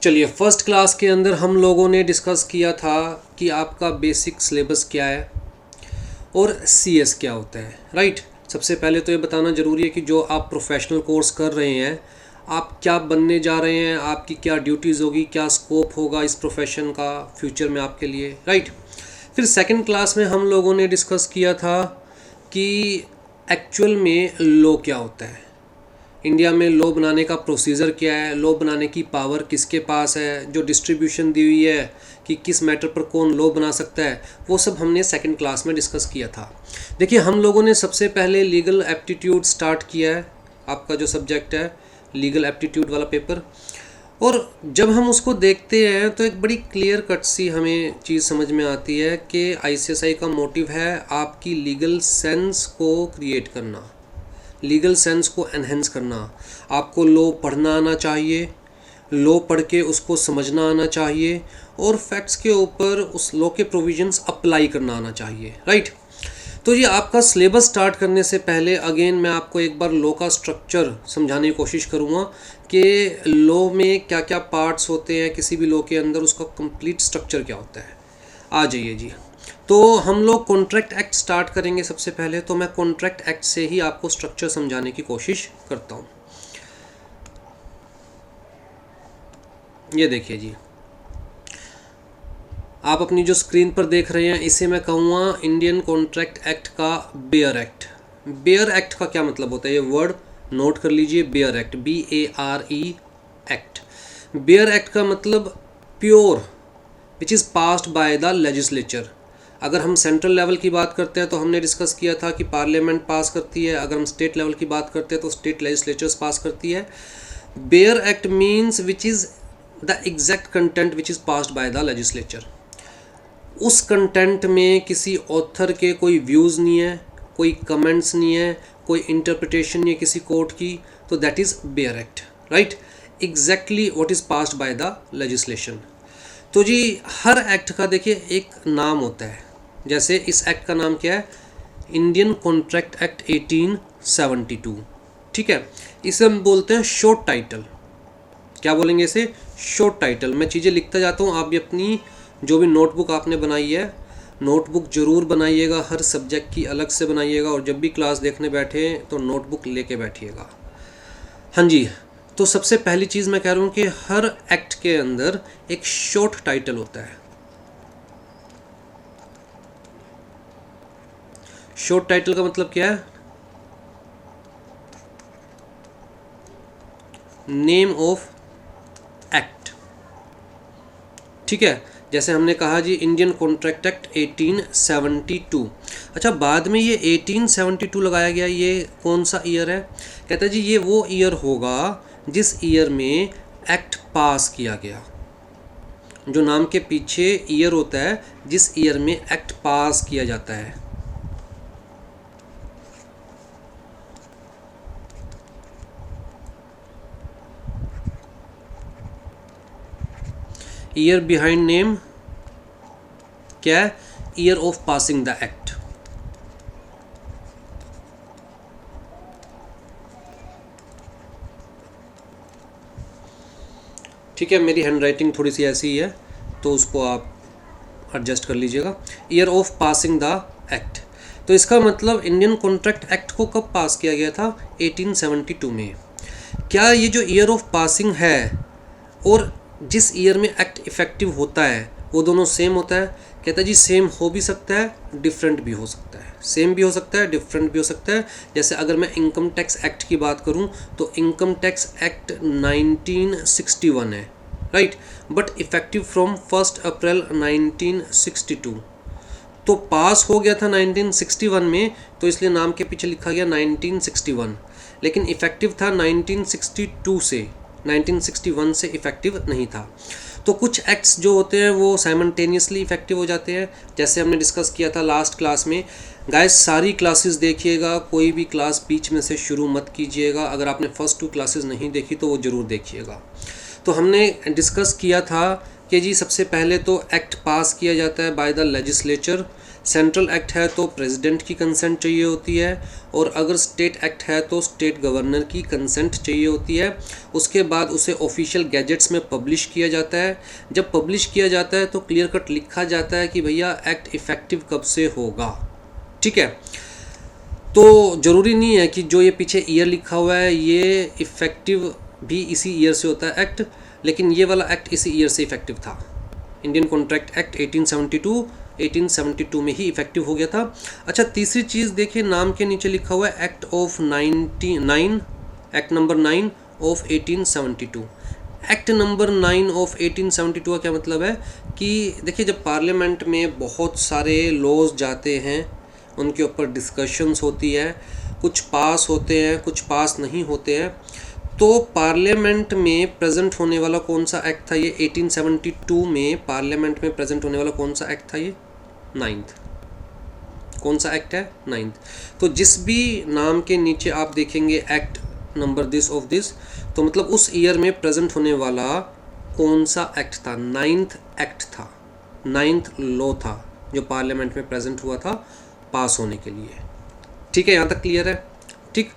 चलिए, first class के अंदर हम लोगों ने डिस्कस किया था कि आपका बेसिक सिलेबस क्या है और सीएस क्या होता है, राइट। सबसे पहले तो ये बताना ज़रूरी है कि जो आप प्रोफेशनल कोर्स कर रहे हैं, आप क्या बनने जा रहे हैं, आपकी क्या ड्यूटीज़ होगी, क्या स्कोप होगा इस प्रोफेशन का फ्यूचर में आपके लिए, राइट। फिर सेकंड क्लास में हम लोगों ने डिस्कस किया था कि एक्चुअल में लॉ क्या होता है, इंडिया में लॉ बनाने का प्रोसीजर क्या है, लॉ बनाने की पावर किसके पास है, जो डिस्ट्रीब्यूशन दी हुई है कि किस मैटर पर कौन लॉ बना सकता है, वो सब हमने सेकंड क्लास में डिस्कस किया था। देखिए, हम लोगों ने सबसे पहले लीगल एप्टीट्यूड स्टार्ट किया है, आपका जो सब्जेक्ट है लीगल एप्टीट्यूड वाला पेपर। और जब हम उसको देखते हैं तो एक बड़ी क्लियर कट सी हमें चीज़ समझ में आती है कि आईसीएसआई का मोटिव है आपकी लीगल सेंस को क्रिएट करना, लीगल सेंस को एनहेंस करना। आपको लॉ पढ़ना आना चाहिए, लॉ पढ़ के उसको समझना आना चाहिए और फैक्ट्स के ऊपर उस लॉ के प्रोविजंस अप्लाई करना आना चाहिए, राइट। तो ये आपका सिलेबस स्टार्ट करने से पहले अगेन मैं आपको एक बार लॉ का स्ट्रक्चर समझाने की कोशिश करूँगा कि लॉ में क्या क्या पार्ट्स होते हैं, किसी भी लॉ के अंदर उसका कंप्लीट स्ट्रक्चर क्या होता है। आ जाइए जी। तो हम लोग कॉन्ट्रैक्ट एक्ट स्टार्ट करेंगे सबसे पहले, तो मैं कॉन्ट्रैक्ट एक्ट से ही आपको स्ट्रक्चर समझाने की कोशिश करता हूँ। ये देखिए जी, आप अपनी जो स्क्रीन पर देख रहे हैं इसे मैं कहूँगा इंडियन कॉन्ट्रैक्ट एक्ट का बेयर एक्ट। बेयर एक्ट का क्या मतलब होता है, ये वर्ड नोट कर लीजिए, bare act, BARE act. Bare act का मतलब pure, which is passed by the legislature. अगर हम सेंट्रल लेवल की बात करते हैं तो हमने डिस्कस किया था कि पार्लियामेंट पास करती है, अगर हम स्टेट लेवल की बात करते हैं तो स्टेट लेजिस्लेचर्स पास करती है। Bare act means which is the exact content which is passed by the legislature. उस कंटेंट में किसी ऑथर के कोई व्यूज़ नहीं है, कोई कमेंट्स नहीं है, कोई इंटरप्रिटेशन नहीं है किसी कोर्ट की, तो that is bare act, right. Exactly what is passed by the legislation. तो जी हर एक्ट का देखिए एक नाम होता है, जैसे इस एक्ट का नाम क्या है, इंडियन कॉन्ट्रैक्ट एक्ट 1872, ठीक है। इसे हम बोलते हैं शॉर्ट टाइटल। क्या बोलेंगे इसे, शॉर्ट टाइटल। मैं चीज़ें लिखता जाता हूँ, आप भी अपनी जो भी नोटबुक आपने बनाई है, नोटबुक ज़रूर बनाइएगा, हर सब्जेक्ट की अलग से बनाइएगा, और जब भी क्लास देखने बैठे तो नोटबुक लेके बैठिएगा। हाँ जी, तो सबसे पहली चीज़ मैं कह रहा हूँ कि हर एक्ट के अंदर एक शॉर्ट टाइटल होता है। शॉर्ट टाइटल का मतलब क्या है, नेम ऑफ एक्ट, ठीक है। जैसे हमने कहा जी इंडियन कॉन्ट्रैक्ट एक्ट 1872। अच्छा, बाद में ये 1872 लगाया गया, ये कौन सा ईयर है, कहता है जी ये वो ईयर होगा जिस ईयर में एक्ट पास किया गया। जो नाम के पीछे ईयर होता है, जिस ईयर में एक्ट पास किया जाता है। ईयर बिहाइंड नेम क्या है, year of passing the act. ठीक है, मेरी हैंड राइटिंग थोड़ी सी ऐसी ही है तो उसको आप एडजस्ट कर लीजिएगा। Year of passing the act, तो इसका मतलब इंडियन कॉन्ट्रैक्ट एक्ट को कब पास किया गया था, 1872 में। क्या ये जो ईयर ऑफ पासिंग है और जिस ईयर में एक्ट इफ़ेक्टिव होता है वो दोनों सेम होता है, कहता है जी सेम हो भी सकता है, डिफरेंट भी हो सकता है। सेम भी हो सकता है, डिफरेंट भी हो सकता है। जैसे अगर मैं इनकम टैक्स एक्ट की बात करूं तो इनकम टैक्स एक्ट 1961 है, राइट, बट इफ़ेक्टिव फ्रॉम 1 अप्रैल 1962। तो पास हो गया था 1961 में, तो इसलिए नाम के पीछे लिखा गया 1961, लेकिन इफ़ेक्टिव था 1962 से, 1961 से इफ़ेक्टिव नहीं था। तो कुछ एक्ट्स जो होते हैं वो साइमल्टेनियसली इफ़ेक्टिव हो जाते हैं, जैसे हमने डिस्कस किया था लास्ट क्लास में। गाइस सारी क्लासेस देखिएगा, कोई भी क्लास बीच में से शुरू मत कीजिएगा। अगर आपने फर्स्ट 2 क्लासेस नहीं देखी तो वो ज़रूर देखिएगा। तो हमने डिस्कस किया था कि जी सबसे पहले तो एक्ट पास किया जाता है by the legislature, central act है तो प्रेसिडेंट की कंसेंट चाहिए होती है, और अगर स्टेट एक्ट है तो स्टेट गवर्नर की कंसेंट चाहिए होती है। उसके बाद उसे ऑफिशियल गैजेट्स में पब्लिश किया जाता है। जब पब्लिश किया जाता है तो क्लियर कट लिखा जाता है कि भैया एक्ट इफ़ेक्टिव कब से होगा। ठीक है, तो ज़रूरी नहीं है कि जो ये पीछे ईयर लिखा हुआ है ये इफ़ेक्टिव भी इसी ईयर से होता है एक्ट, लेकिन ये वाला एक्ट इसी ईयर से इफ़ेक्टिव था। इंडियन कॉन्ट्रैक्ट एक्ट 1872 में ही इफ़ेक्टिव हो गया था। अच्छा, तीसरी चीज़ देखिए, नाम के नीचे लिखा हुआ है act of 99, act number 9 of 1872। Act number 9 of 1872 का क्या मतलब है कि देखिए, जब पार्लियामेंट में बहुत सारे लॉज जाते हैं, उनके ऊपर डिस्कशंस होती है, कुछ पास होते हैं कुछ पास नहीं होते हैं, तो पार्लियामेंट में प्रेजेंट होने वाला कौन सा एक्ट था ये 1872 में पार्लियामेंट में प्रेजेंट होने वाला कौन सा एक्ट था ये 9th। कौन सा एक्ट है 9th। तो जिस भी नाम के नीचे आप देखेंगे act number this of this, तो मतलब उस ईयर में प्रेजेंट होने वाला कौन सा एक्ट था, 9th एक्ट था, 9th लॉ था जो पार्लियामेंट में प्रेजेंट हुआ था पास होने के लिए। ठीक है, यहाँ तक क्लियर है। ठीक,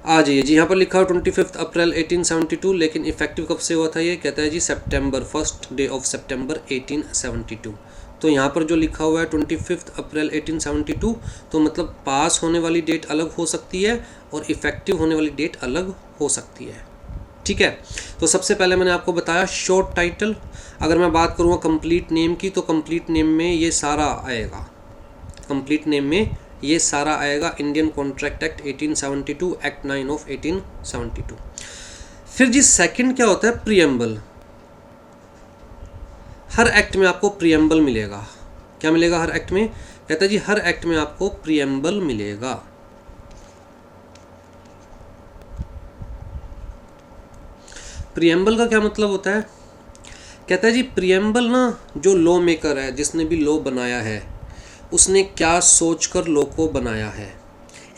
आ जाइए जी, यहाँ पर लिखा हो 25 अप्रैल 1872, लेकिन इफेक्टिव कब से हुआ था ये, कहता है जी सितंबर, फर्स्ट डे ऑफ सितंबर 1872। तो यहाँ पर जो लिखा हुआ है 25 अप्रैल 1872, तो मतलब पास होने वाली डेट अलग हो सकती है और इफ़ेक्टिव होने वाली डेट अलग हो सकती है। ठीक है, तो सबसे पहले मैंने आपको बताया शॉर्ट टाइटल। अगर मैं बात करूँगा कंप्लीट नेम की, तो कंप्लीट नेम में ये सारा आएगा, कंप्लीट नेम में ये सारा आएगा, Indian contract act 1872, act 9 of 1872। फिर जी सेकंड क्या होता है, प्रीएम्बल। हर एक्ट में आपको प्रीएम्बल मिलेगा। क्या मिलेगा हर एक्ट में, कहता है जी हर एक्ट में आपको प्रीएम्बल मिलेगा। प्रीएम्बल का क्या मतलब होता है, कहता है जी प्रीएम्बल ना, जो लॉ मेकर है, जिसने भी लॉ बनाया है, उसने क्या सोचकर लॉ को बनाया है।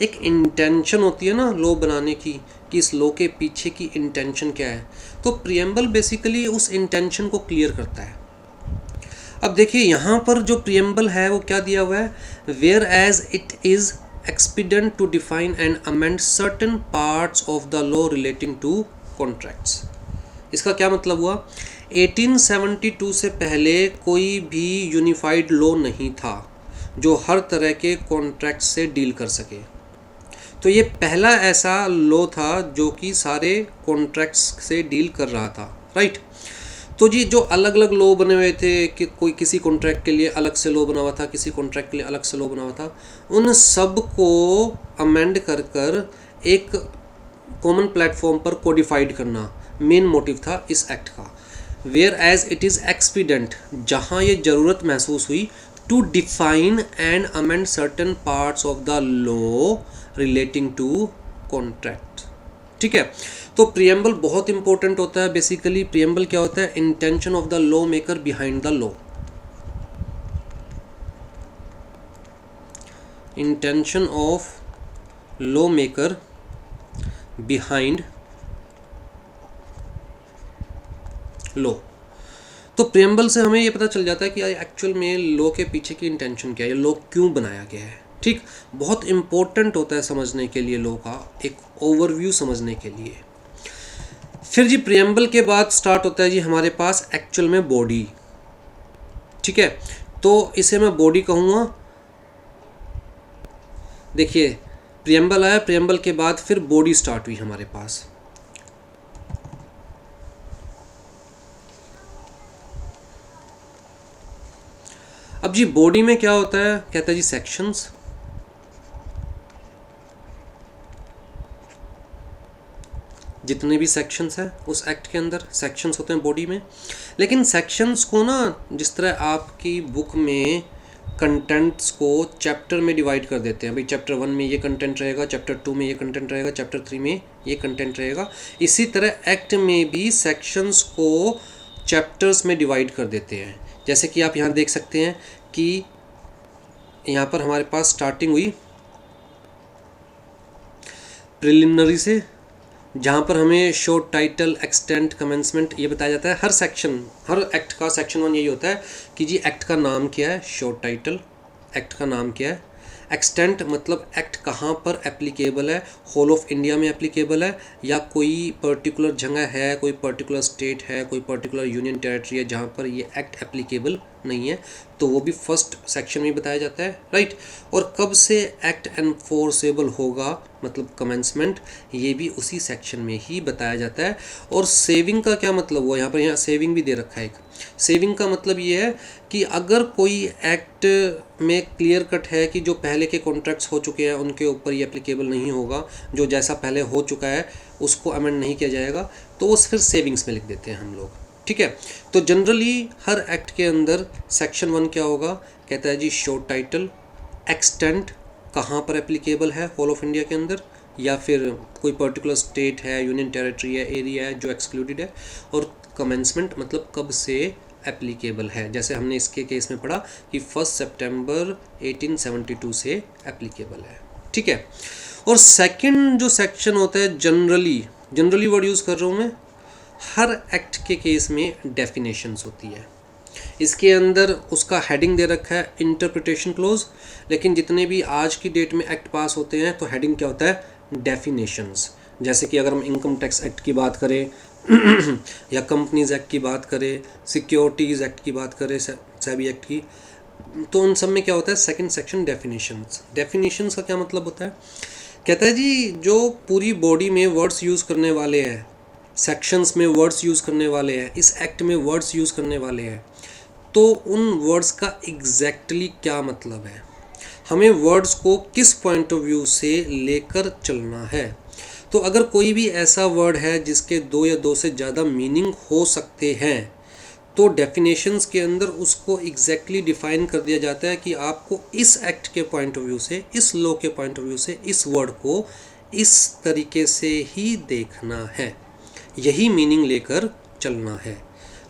एक इंटेंशन होती है ना लॉ बनाने की, कि इस लॉ के पीछे की इंटेंशन क्या है, तो प्रीएम्बल बेसिकली उस इंटेंशन को क्लियर करता है। अब देखिए यहाँ पर जो प्रीएम्बल है वो क्या दिया हुआ है, where as it is expedient to define and amend certain parts of the law relating to contracts. इसका क्या मतलब हुआ, 1872 से पहले कोई भी यूनिफाइड लॉ नहीं था जो हर तरह के कॉन्ट्रैक्ट से डील कर सके। तो ये पहला ऐसा लॉ था जो कि सारे कॉन्ट्रैक्ट्स से डील कर रहा था, राइट। तो जी जो अलग अलग लॉ बने हुए थे कि कोई किसी कॉन्ट्रैक्ट के लिए अलग से लॉ बना हुआ था, किसी कॉन्ट्रैक्ट के लिए अलग से लॉ बना हुआ था, उन सब को अमेंड कर कर एक कॉमन प्लेटफॉर्म पर कोडिफाइड करना मेन मोटिव था इस एक्ट का। Where as it is expedient, जहाँ ये ज़रूरत महसूस हुई, to define and amend certain parts of the law relating to contract. ठीक है, तो प्रीएम्बल बहुत इंपॉर्टेंट होता है। बेसिकली प्रीएम्बल क्या होता है, intention of the law maker behind the law, intention of law maker behind law. तो प्रीएम्बल से हमें ये पता चल जाता है कि एक्चुअल में लॉ के पीछे की इंटेंशन क्या है, लॉ क्यों बनाया गया है। ठीक, बहुत इंपॉर्टेंट होता है समझने के लिए लॉ का, एक ओवरव्यू समझने के लिए। फिर जी प्रीएम्बल के बाद स्टार्ट होता है जी हमारे पास एक्चुअल में बॉडी। ठीक है, तो इसे मैं बॉडी कहूँगा। देखिए प्रीएम्बल आया, प्रीएम्बल के बाद फिर बॉडी स्टार्ट हुई हमारे पास। अब जी बॉडी में क्या होता है, कहता है जी सेक्शंस। जितने भी सेक्शंस हैं उस एक्ट के अंदर सेक्शंस होते हैं बॉडी में। लेकिन सेक्शंस को ना, जिस तरह आपकी बुक में कंटेंट्स को चैप्टर में डिवाइड कर देते हैं, भाई चैप्टर 1 में ये कंटेंट रहेगा, चैप्टर 2 में ये कंटेंट रहेगा, चैप्टर 3 में ये कंटेंट रहेगा, इसी तरह एक्ट में भी सेक्शंस को चैप्टर्स में डिवाइड कर देते हैं। जैसे कि आप यहाँ देख सकते हैं कि यहाँ पर हमारे पास स्टार्टिंग हुई प्रिलिमिनरी से, जहाँ पर हमें शॉर्ट टाइटल, एक्सटेंट, कमेंसमेंट ये बताया जाता है। हर सेक्शन, हर एक्ट का सेक्शन 1 यही होता है कि जी एक्ट का नाम क्या है, शॉर्ट टाइटल, एक्ट का नाम क्या है। एक्सटेंट मतलब एक्ट कहाँ पर एप्लीकेबल है, होल ऑफ इंडिया में एप्लीकेबल है या कोई पर्टिकुलर जगह है, कोई पर्टिकुलर स्टेट है, कोई पर्टिकुलर यूनियन टेरिटरी है जहाँ पर ये एक्ट एप्लीकेबल नहीं है, तो वो भी फर्स्ट सेक्शन में बताया जाता है, राइट। और कब से एक्ट एनफोर्सेबल होगा मतलब कमेंसमेंट, ये भी उसी सेक्शन में ही बताया जाता है। और सेविंग का क्या मतलब हुआ, यहाँ सेविंग भी दे रखा है एक। सेविंग का मतलब ये है कि अगर कोई एक्ट में क्लियर कट है कि जो पहले के कॉन्ट्रैक्ट्स हो चुके हैं उनके ऊपर ये एप्लीकेबल नहीं होगा, जो जैसा पहले हो चुका है उसको अमेंड नहीं किया जाएगा, तो वो फिर सेविंग्स में लिख देते हैं हम लोग, ठीक है। तो जनरली हर एक्ट के अंदर सेक्शन 1 क्या होगा, कहता है जी शो टाइटल, एक्सटेंट कहाँ पर एप्लीकेबल है होल ऑफ इंडिया के अंदर या फिर कोई पर्टिकुलर स्टेट है, यूनियन टेरिटरी है, एरिया है जो एक्सक्लूडेड है, और कमेंसमेंट मतलब कब से एप्लीकेबल है। जैसे हमने इसके केस में पढ़ा कि 1 सितंबर 1872 से एप्लीकेबल है, ठीक है। और सेकंड जो सेक्शन होता है जनरली वर्ड यूज़ कर रहा हूँ मैं, हर एक्ट के केस में डेफिनेशंस होती है। इसके अंदर उसका हेडिंग दे रखा है इंटरप्रिटेशन क्लोज, लेकिन जितने भी आज की डेट में एक्ट पास होते हैं तो हेडिंग क्या होता है, डेफिनेशंस। जैसे कि अगर हम इनकम टैक्स एक्ट की बात करें या कंपनीज एक्ट की बात करें, सिक्योरिटीज़ एक्ट की बात करें, सेबी एक्ट की, तो उन सब में क्या होता है, सेकंड सेक्शन डेफिनेशंस। डेफिनेशंस का क्या मतलब होता है, कहता है जी जो पूरी बॉडी में वर्ड्स यूज़ करने वाले हैं, सेक्शंस में वर्ड्स यूज़ करने वाले हैं, इस एक्ट में वर्ड्स यूज़ करने वाले हैं, तो उन वर्ड्स का एग्जैक्टली क्या मतलब है, हमें वर्ड्स को किस पॉइंट ऑफ व्यू से लेकर चलना है। तो अगर कोई भी ऐसा वर्ड है जिसके 2 या 2 से ज़्यादा मीनिंग हो सकते हैं, तो डेफिनेशंस के अंदर उसको एग्जैक्टली डिफाइन कर दिया जाता है कि आपको इस एक्ट के पॉइंट ऑफ व्यू से, इस लॉ के पॉइंट ऑफ व्यू से इस वर्ड को इस तरीके से ही देखना है, यही मीनिंग लेकर चलना है,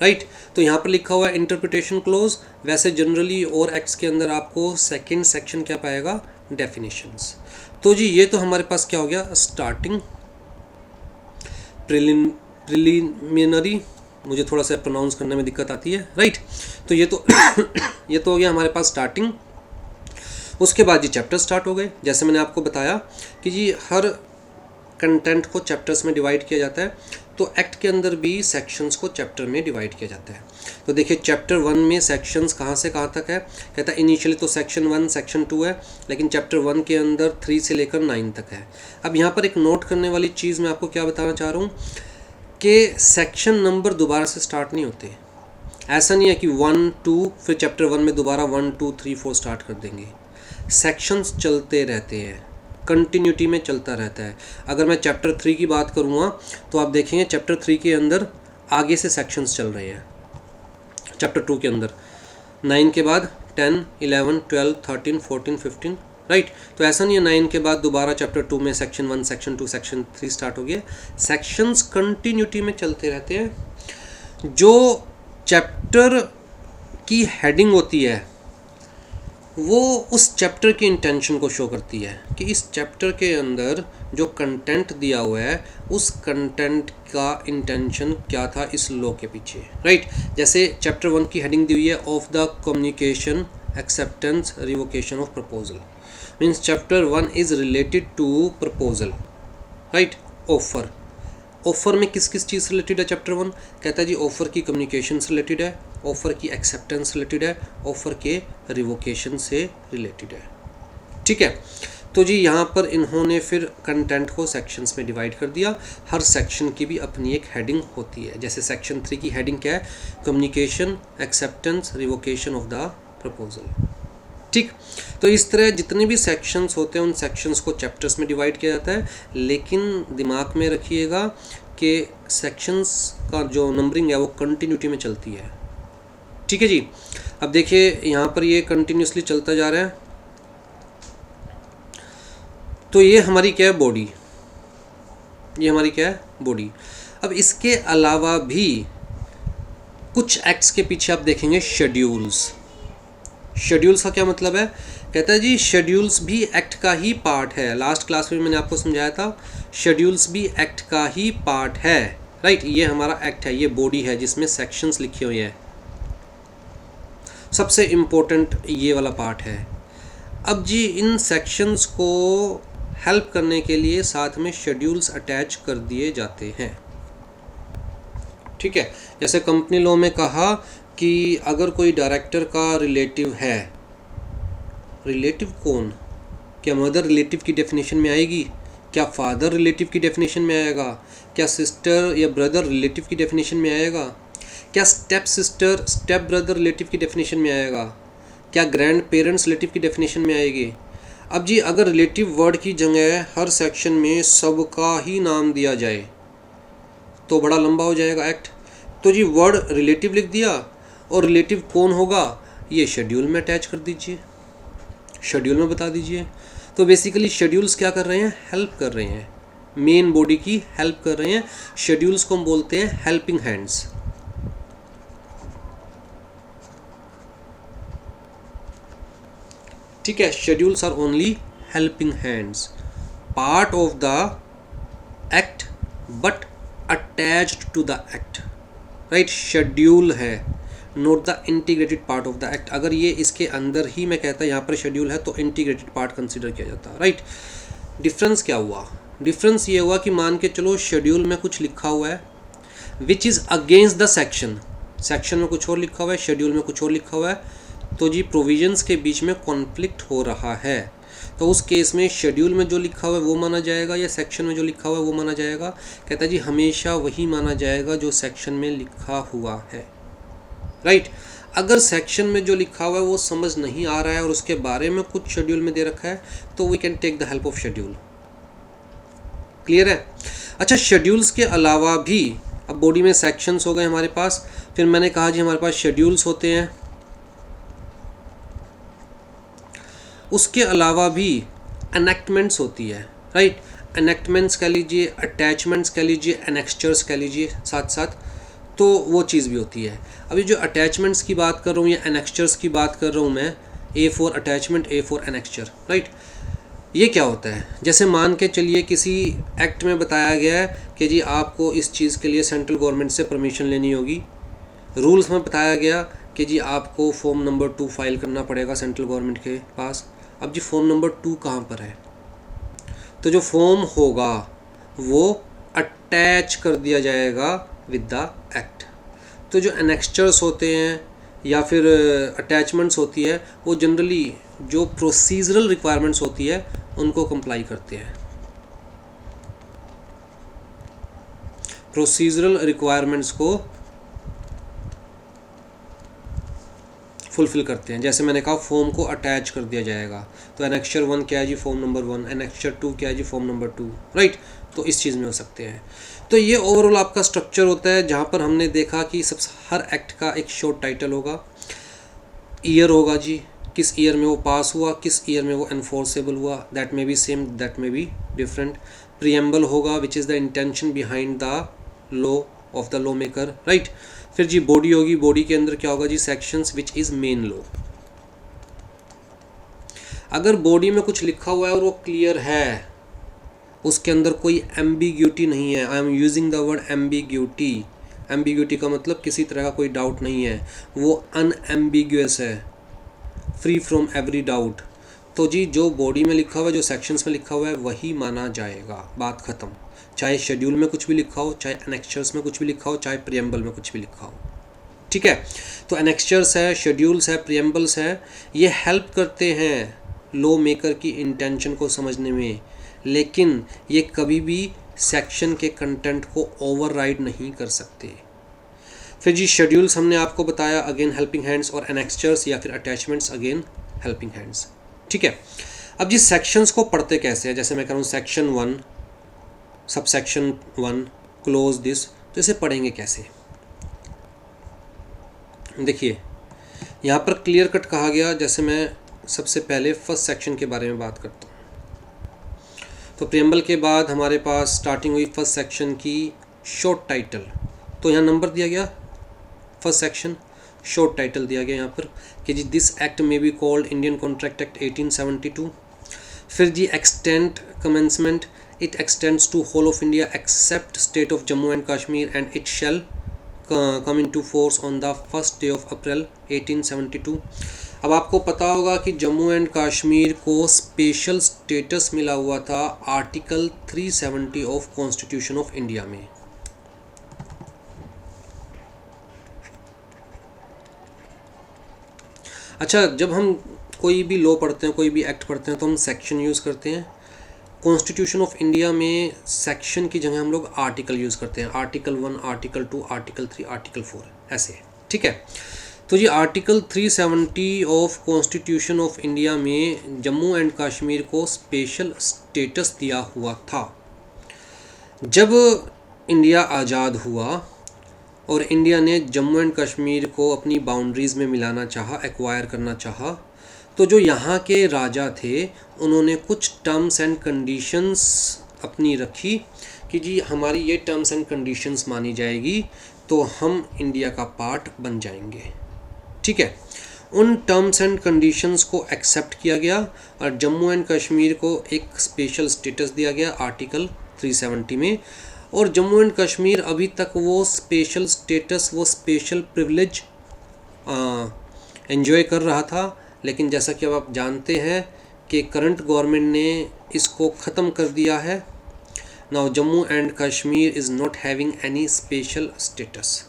राइट। तो यहाँ पर लिखा हुआ है इंटरप्रिटेशन क्लोज। वैसे जनरली और एक्ट्स के अंदर आपको सेकंड सेक्शन क्या पाएगा, डेफिनेशंस। तो जी ये तो हमारे पास क्या हो गया, स्टार्टिंग, प्रिलिमिनरी, मुझे थोड़ा सा प्रोनाउंस करने में दिक्कत आती है, राइट। तो ये तो ये तो हो गया हमारे पास स्टार्टिंग। उसके बाद जी चैप्टर स्टार्ट हो गए। जैसे मैंने आपको बताया कि जी हर कंटेंट को चैप्टर्स में डिवाइड किया जाता है, तो एक्ट के अंदर भी सेक्शंस को चैप्टर में डिवाइड किया जाता है। तो देखिए चैप्टर 1 में सेक्शंस कहाँ से कहाँ तक है, कहता है इनिशियली तो सेक्शन 1 सेक्शन 2 है, लेकिन चैप्टर 1 के अंदर 3 से लेकर 9 तक है। अब यहाँ पर एक नोट करने वाली चीज़ मैं आपको क्या बताना चाह रहा हूँ कि सेक्शन नंबर दोबारा से स्टार्ट नहीं होते। ऐसा नहीं है कि 1 2 फिर चैप्टर 1 में दोबारा 1 2 3 4 स्टार्ट कर देंगे। सेक्शंस चलते रहते हैं, कंटिन्यूटी में चलता रहता है। अगर मैं चैप्टर 3 की बात करूँगा तो आप देखेंगे चैप्टर 3 के अंदर आगे से सेक्शंस चल रहे हैं। चैप्टर 2 के अंदर 9 के बाद 10 11 12 13 14 15, राइट। तो ऐसा नहीं है 9 के बाद दोबारा चैप्टर 2 में सेक्शन 1 सेक्शन 2 सेक्शन 3 स्टार्ट हो गया। सेक्शंस कंटिन्यूटी में चलते रहते हैं। जो चैप्टर की हेडिंग होती है वो उस चैप्टर की इंटेंशन को शो करती है कि इस चैप्टर के अंदर जो कंटेंट दिया हुआ है उस कंटेंट का इंटेंशन क्या था इस लॉ के पीछे, राइट। जैसे चैप्टर 1 की हेडिंग दी हुई है of the communication acceptance revocation of proposal, means chapter 1 is related to proposal, right. Offer में किस किस चीज़ से रिलेटेड है चैप्टर 1, कहता है जी ऑफर की कम्युनिकेशन से रिलेटेड है, ऑफर की एक्सेप्टेंस रिलेटेड है, ऑफर के रिवोकेशन से रिलेटेड है, ठीक है। तो जी यहाँ पर इन्होंने फिर कंटेंट को सेक्शंस में डिवाइड कर दिया। हर सेक्शन की भी अपनी एक हेडिंग होती है। जैसे सेक्शन 3 की हेडिंग क्या है, communication acceptance revocation of the proposal, ठीक। तो इस तरह जितने भी सेक्शंस होते हैं उन सेक्शंस को चैप्टर्स में डिवाइड किया जाता है, लेकिन दिमाग में रखिएगा कि सेक्शंस का जो नंबरिंग है वो कंटिन्यूटी में चलती है, ठीक है जी। अब देखिए यहाँ पर ये कंटिन्यूसली चलता जा रहा है। तो ये हमारी क्या है, बॉडी, ये हमारी क्या है, बॉडी। अब इसके अलावा भी कुछ एक्ट्स के पीछे आप देखेंगे शेड्यूल्स। शेड्यूल्स का क्या मतलब है, कहता है जी शेड्यूल्स भी एक्ट का ही पार्ट है। लास्ट क्लास में मैंने आपको समझाया था शेड्यूल्स भी एक्ट का ही पार्ट है, राइट। ये हमारा एक्ट है, ये बॉडी है जिसमें सेक्शंस लिखे हुए हैं। सबसे इम्पोर्टेंट ये वाला पार्ट है। अब जी इन सेक्शंस को हेल्प करने के लिए साथ में शेड्यूल्स अटैच कर दिए जाते हैं। ठीक है, जैसे कंपनी लॉ में कहा कि अगर कोई डायरेक्टर का रिलेटिव है, रिलेटिव कौन, क्या मदर रिलेटिव की डेफिनेशन में आएगी, क्या फादर रिलेटिव की डेफिनेशन में आएगा, क्या सिस्टर या ब्रदर रिलेटिव की डेफिनेशन में आएगा, क्या step sister step brother relative की डेफिनेशन में आएगा, क्या ग्रैंड पेरेंट्स रिलेटिव की डेफिनेशन में आएगी। अब जी अगर रिलेटिव वर्ड की जगह हर सेक्शन में सबका ही नाम दिया जाए तो बड़ा लंबा हो जाएगा एक्ट। तो जी वर्ड रिलेटिव लिख दिया और रिलेटिव कौन होगा ये शेड्यूल में अटैच कर दीजिए, शेड्यूल में बता दीजिए। तो बेसिकली शेड्यूल्स क्या कर रहे हैं, हेल्प कर रहे हैं, मेन बॉडी की हेल्प कर रहे हैं। शेड्यूल्स को हम बोलते हैं हेल्पिंग हैंड्स। ठीक है, schedules are only helping hands, part of the act but attached to the act, right. Schedule है, not the integrated part of the act. अगर ये इसके अंदर ही मैं कहता यहाँ पर शेड्यूल है तो इंटीग्रेटेड पार्ट कंसिडर किया जाता है, राइट। डिफरेंस क्या हुआ, डिफरेंस ये हुआ कि मान के चलो शेड्यूल में कुछ लिखा हुआ है which is against the section, section में कुछ और लिखा हुआ है, शेड्यूल में कुछ और लिखा हुआ है, तो जी प्रोविजंस के बीच में कॉन्फ्लिक्ट हो रहा है। तो उस केस में शेड्यूल में जो लिखा हुआ है वो माना जाएगा या सेक्शन में जो लिखा हुआ है वो माना जाएगा। कहता है जी हमेशा वही माना जाएगा जो सेक्शन में लिखा हुआ है, राइट। अगर सेक्शन में जो लिखा हुआ है वो समझ नहीं आ रहा है और उसके बारे में कुछ शेड्यूल में दे रखा है तो we can take the help of schedule. Clear है। अच्छा, शेड्यूल्स के अलावा भी अब बॉडी में सेक्शंस हो गए हमारे पास, फिर मैंने कहा जी हमारे पास शेड्यूल्स होते हैं, उसके अलावा भी एनेक्टमेंट्स होती है, राइट। एनेक्टमेंट्स कह लीजिए, अटैचमेंट्स कह लीजिए, एनेक्स्चर्स कह लीजिए साथ साथ, तो वो चीज़ भी होती है। अभी जो अटैचमेंट्स की बात कर रहा हूँ या एनेक्स्चर्स की बात कर रहा हूँ मैं, A for attachment, A for annexure, right. ये क्या होता है, जैसे मान के चलिए किसी एक्ट में बताया गया है कि जी आपको इस चीज़ के लिए सेंट्रल गवर्नमेंट से परमिशन लेनी होगी, रूल्स में बताया गया कि जी आपको फॉर्म नंबर 2 फाइल करना पड़ेगा सेंट्रल गवर्नमेंट के पास। अब जी फॉर्म नंबर 2 कहाँ पर है, तो जो फॉर्म होगा वो अटैच कर दिया जाएगा विद द एक्ट। तो जो एनेक्स्चर्स होते हैं या फिर अटैचमेंट्स होती है वो जनरली जो प्रोसीजरल रिक्वायरमेंट्स होती है उनको कंप्लाई करते हैं, प्रोसीजरल रिक्वायरमेंट्स को फुलफिल करते हैं। जैसे मैंने कहा फॉर्म को अटैच कर दिया जाएगा, तो एनेक्स्चर 1 क्या है जी, फॉर्म नंबर 1, एनेक्स्चर 2 क्या है जी, फॉर्म नंबर 2, राइट। तो इस चीज़ में हो सकते हैं। तो ये ओवरऑल आपका स्ट्रक्चर होता है जहाँ पर हमने देखा कि सब हर एक्ट का एक शॉर्ट टाइटल होगा, ईयर होगा जी, किस ईयर में वो पास हुआ, किस ईयर में वो एनफोर्सेबल हुआ, that may be same, that may be different. Preamble होगा which is the intention behind the law of the law maker, right. फिर जी बॉडी होगी, बॉडी के अंदर क्या होगा जी, sections which is main law. अगर बॉडी में कुछ लिखा हुआ है और वो क्लियर है, उसके अंदर कोई एम्बिग्यूटी नहीं है, I am using the word ambiguity, ambiguity का मतलब किसी तरह का कोई डाउट नहीं है, वो अनएम्बिगुअस है, फ्री फ्रॉम एवरी डाउट, तो जी जो बॉडी में लिखा हुआ है, जो सेक्शंस में लिखा हुआ है वही माना जाएगा, बात ख़त्म। चाहे शेड्यूल में कुछ भी लिखा हो, चाहे एनेक्स्चर्स में कुछ भी लिखा हो, चाहे प्रीएम्बल में कुछ भी लिखा हो, ठीक है। तो एनेक्स्चर्स है, शेड्यूल्स है, प्रीएम्बल्स है, ये हेल्प करते हैं लॉ मेकर की इंटेंशन को समझने में, लेकिन ये कभी भी सेक्शन के कंटेंट को ओवरराइड नहीं कर सकते। फिर जी शेड्यूल्स हमने आपको बताया, अगेन हेल्पिंग हैंड्स, और एनेक्स्चर्स या फिर अटैचमेंट्स अगेन हेल्पिंग हैंड्स, ठीक है। अब जी सेक्शंस को पढ़ते कैसे हैं, जैसे मैं कह रहा हूँ section 1 sub section 1 close this, तो इसे पढ़ेंगे कैसे। देखिए यहाँ पर क्लियर कट कहा गया, जैसे मैं सबसे पहले फर्स्ट सेक्शन के बारे में बात करता हूँ। तो प्रीएम्बल के बाद हमारे पास स्टार्टिंग हुई फर्स्ट सेक्शन की शॉर्ट टाइटल, तो यहाँ नंबर दिया गया फर्स्ट सेक्शन, शॉर्ट टाइटल दिया गया यहाँ पर कि जी this act may be called Indian contract act 1872। फिर जी extent commencement, it extends to whole of India except state of Jammu and Kashmir and it shall come into force on the 1st day of April 1872। अब आपको पता होगा कि Jammu and Kashmir को special status मिला हुआ था article 370 of constitution of India में। अच्छा, जब हम कोई भी लॉ पढ़ते हैं, कोई भी एक्ट पढ़ते हैं, तो हम सेक्शन यूज़ करते हैं। कॉन्स्टिट्यूशन ऑफ इंडिया में सेक्शन की जगह हम लोग आर्टिकल यूज़ करते हैं। आर्टिकल 1, आर्टिकल 2, आर्टिकल 3, आर्टिकल 4, ऐसे। ठीक है, तो ये article 370 of constitution of India में जम्मू एंड कश्मीर को स्पेशल स्टेटस दिया हुआ था। जब इंडिया आज़ाद हुआ और इंडिया ने जम्मू एंड कश्मीर को अपनी बाउंड्रीज़ में मिलाना चाहा, एक्वायर करना चाहा, तो जो यहाँ के राजा थे उन्होंने कुछ टर्म्स एंड कंडीशंस अपनी रखी कि जी हमारी ये टर्म्स एंड कंडीशंस मानी जाएगी तो हम इंडिया का पार्ट बन जाएंगे। ठीक है, उन टर्म्स एंड कंडीशंस को एक्सेप्ट किया गया और जम्मू एंड कश्मीर को एक स्पेशल स्टेटस दिया गया आर्टिकल 370 में। और जम्मू एंड कश्मीर अभी तक वो स्पेशल स्टेटस, वो स्पेशल प्रिविलेज एंजॉय कर रहा था। लेकिन जैसा कि अब आप जानते हैं कि करंट गवर्नमेंट ने इसको ख़त्म कर दिया है। Now Jammu and Kashmir is not having any special status,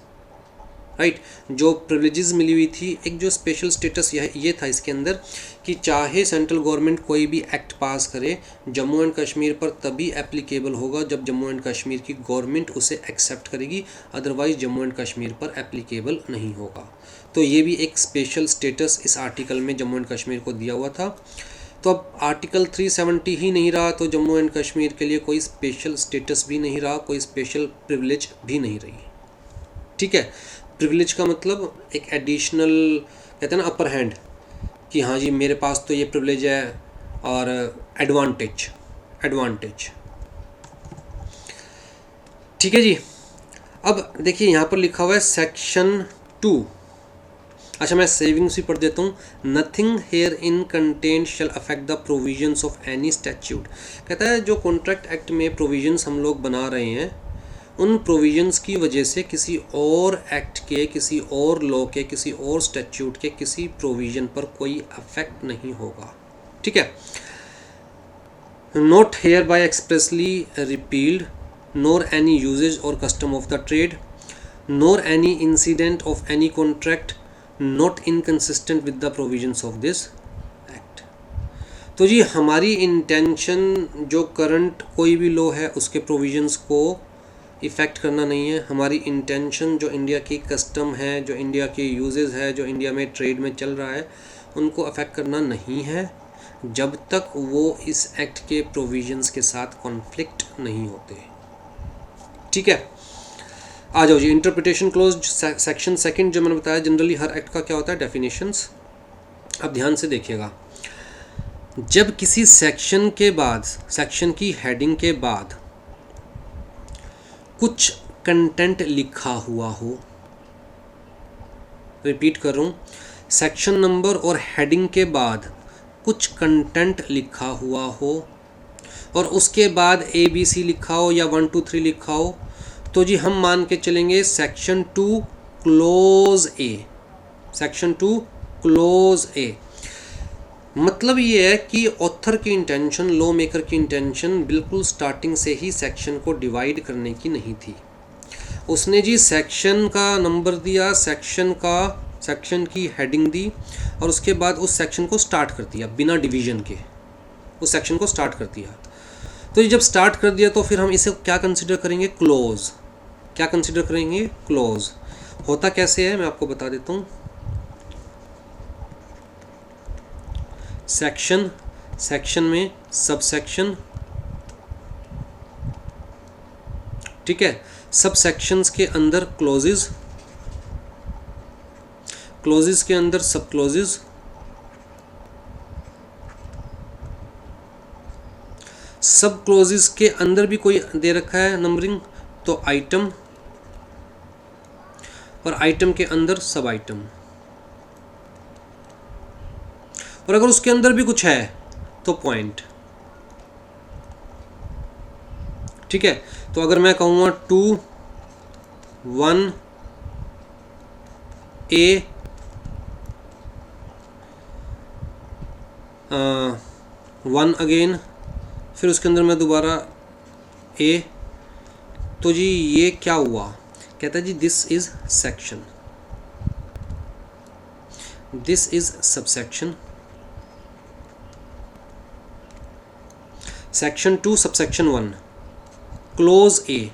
right. जो प्रिविलेजेस मिली हुई थी, एक जो स्पेशल स्टेटस ये था इसके अंदर कि चाहे सेंट्रल गवर्नमेंट कोई भी एक्ट पास करे, जम्मू एंड कश्मीर पर तभी एप्लीकेबल होगा जब जम्मू एंड कश्मीर की गवर्नमेंट उसे एक्सेप्ट करेगी, अदरवाइज जम्मू एंड कश्मीर पर एप्लीकेबल नहीं होगा। तो ये भी एक स्पेशल स्टेटस इस आर्टिकल में जम्मू एंड कश्मीर को दिया हुआ था। तो अब आर्टिकल 370 ही नहीं रहा तो जम्मू एंड कश्मीर के लिए कोई स्पेशल स्टेटस भी नहीं रहा, कोई स्पेशल प्रिविलेज भी नहीं रही। ठीक है, प्रिविलेज का मतलब एक एडिशनल, कहते हैं ना, अपर हैंड, कि हाँ जी मेरे पास तो ये प्रिविलेज है, और एडवांटेज। ठीक है जी। अब देखिए यहाँ पर लिखा हुआ है सेक्शन 2। अच्छा, मैं सेविंग्स भी पढ़ देता हूँ। Nothing here in content shall affect the provisions of any statute. कहता है जो कॉन्ट्रैक्ट एक्ट में प्रोविजंस हम लोग बना रहे हैं, उन प्रोविजंस की वजह से किसी और एक्ट के, किसी और लॉ के, किसी और स्टैट्यूट के किसी प्रोविजन पर कोई अफेक्ट नहीं होगा। ठीक है, not hereby expressly repealed, nor any usages or custom of the trade, nor any incident of any contract not inconsistent with the provisions of this act. तो जी हमारी इंटेंशन जो करंट कोई भी लॉ है उसके प्रोविजंस को effect करना नहीं है। हमारी इंटेंशन जो इंडिया की कस्टम है, जो इंडिया की यूजेस है, जो इंडिया में ट्रेड में चल रहा है, उनको अफेक्ट करना नहीं है जब तक वो इस एक्ट के प्रोविजंस के साथ कॉन्फ्लिक्ट नहीं होते। ठीक है, आ जाओ जी। इंटरप्रिटेशन क्लोज सेक्शन 2 जो मैंने बताया, जनरली हर एक्ट का क्या होता है, डेफिनेशंस। अब ध्यान से देखिएगा, जब किसी सेक्शन के बाद, सेक्शन की हेडिंग के बाद कुछ कंटेंट लिखा हुआ हो, रिपीट कर रहा हूँ, सेक्शन नंबर और हेडिंग के बाद कुछ कंटेंट लिखा हुआ हो और उसके बाद ABC लिखा हो या 1 2 3 लिखा हो, तो जी हम मान के चलेंगे सेक्शन 2 क्लोज ए। सेक्शन 2 क्लोज ए मतलब ये है कि ऑथर की इंटेंशन, लॉ मेकर की इंटेंशन बिल्कुल स्टार्टिंग से ही सेक्शन को डिवाइड करने की नहीं थी। उसने जी सेक्शन का नंबर दिया, सेक्शन की हेडिंग दी और उसके बाद उस सेक्शन को स्टार्ट कर दिया, बिना डिवीजन के उस सेक्शन को स्टार्ट कर दिया। तो ये जब स्टार्ट कर दिया तो फिर हम इसे क्या कंसिडर करेंगे, क्लोज। क्या कंसिडर करेंगे, क्लोज। होता कैसे है मैं आपको बता देता हूँ। सेक्शन में सब सेक्शन, ठीक है, सब सेक्शंस के अंदर क्लोजेस, क्लोजेस के अंदर सब क्लोजेस, सब क्लोजेस के अंदर भी कोई दे रखा है नंबरिंग, तो आइटम, और आइटम के अंदर सब आइटम, और अगर उसके अंदर भी कुछ है तो पॉइंट। ठीक है, तो अगर मैं कहूँगा 2 1 A 1 अगेन, फिर उसके अंदर मैं दोबारा ए। तो जी ये क्या हुआ, कहता है जी this is section, this is subsection, section 2 subsection 1, clause A,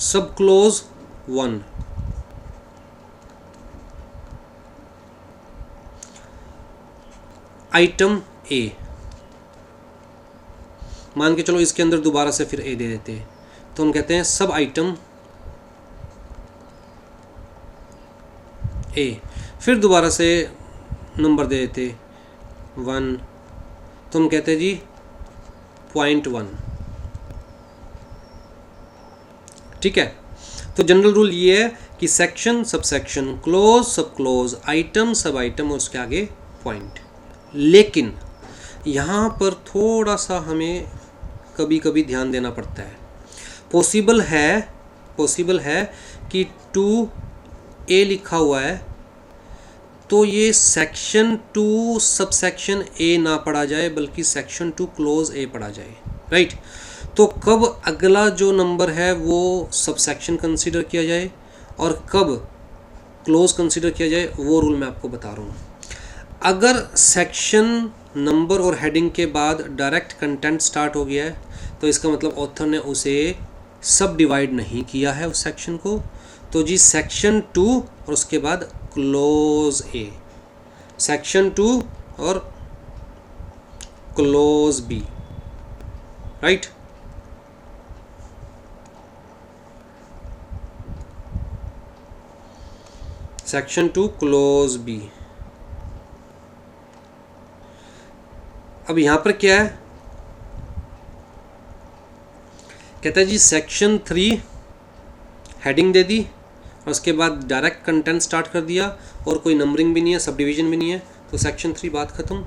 sub clause 1, item ए। मान के चलो इसके अंदर दोबारा से फिर ए दे देते हैं, तो हम कहते हैं सब आइटम ए, फिर दोबारा से नंबर दे देते 1, तो हम कहते हैं जी .1। ठीक है, तो जनरल रूल ये है कि सेक्शन सब सेक्शन, क्लोज सब क्लोज, आइटम सब आइटम और उसके आगे पॉइंट। लेकिन यहाँ पर थोड़ा सा हमें कभी कभी ध्यान देना पड़ता है। पॉसिबल है कि 2A लिखा हुआ है तो ये सेक्शन 2 सब सेक्शन ए ना पढ़ा जाए बल्कि सेक्शन 2 क्लोज ए पढ़ा जाए, राइट। तो कब अगला जो नंबर है वो सब सेक्शन कंसिडर किया जाए और कब क्लोज कंसिडर किया जाए, वो रूल मैं आपको बता रहा हूँ। अगर सेक्शन नंबर और हेडिंग के बाद डायरेक्ट कंटेंट स्टार्ट हो गया है तो इसका मतलब ऑथर ने उसे सब डिवाइड नहीं किया है उस सेक्शन को। तो जी सेक्शन 2 और उसके बाद क्लोज ए, सेक्शन 2 और clause B, right. Section 2 clause B. अब यहां पर क्या है, कहता है जी सेक्शन 3 हेडिंग दे दी और उसके बाद डायरेक्ट कंटेंट स्टार्ट कर दिया और कोई नंबरिंग भी नहीं है, सब डिवीजन भी नहीं है, तो सेक्शन 3 बात ख़त्म।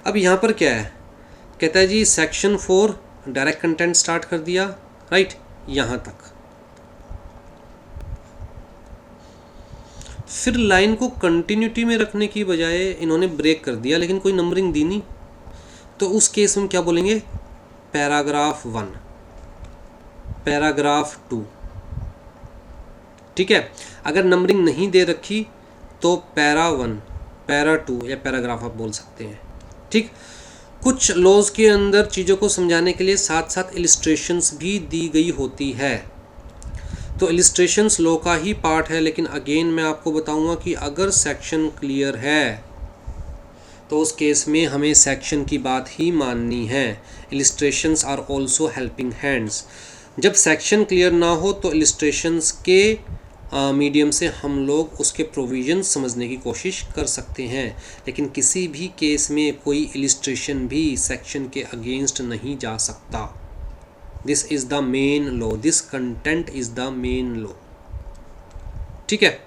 अब यहाँ पर क्या है, कहता है जी सेक्शन 4 डायरेक्ट कंटेंट स्टार्ट कर दिया, राइट, यहाँ तक। फिर लाइन को कंटिन्यूटी में रखने की बजाय इन्होंने ब्रेक कर दिया लेकिन कोई नंबरिंग दी नहीं, तो उस केस में क्या बोलेंगे, पैराग्राफ 1, पैराग्राफ 2, ठीक है। अगर नंबरिंग नहीं दे रखी तो पैरा 1, पैरा 2 या पैराग्राफ आप बोल सकते हैं, ठीक। कुछ लॉज के अंदर चीज़ों को समझाने के लिए साथ साथ इलिस्ट्रेशंस भी दी गई होती है, तो इलिस्ट्रेशंस लॉ का ही पार्ट है। लेकिन अगेन मैं आपको बताऊंगा कि अगर सेक्शन क्लियर है तो उस केस में हमें सेक्शन की बात ही माननी है। Illustrations are also helping hands. जब सेक्शन क्लियर ना हो तो इलिस्ट्रेशंस के मीडियम से हम लोग उसके प्रोविजन समझने की कोशिश कर सकते हैं, लेकिन किसी भी केस में कोई इलिस्ट्रेशन भी सेक्शन के अगेंस्ट नहीं जा सकता। This is the main law, this content is the main law, ठीक है।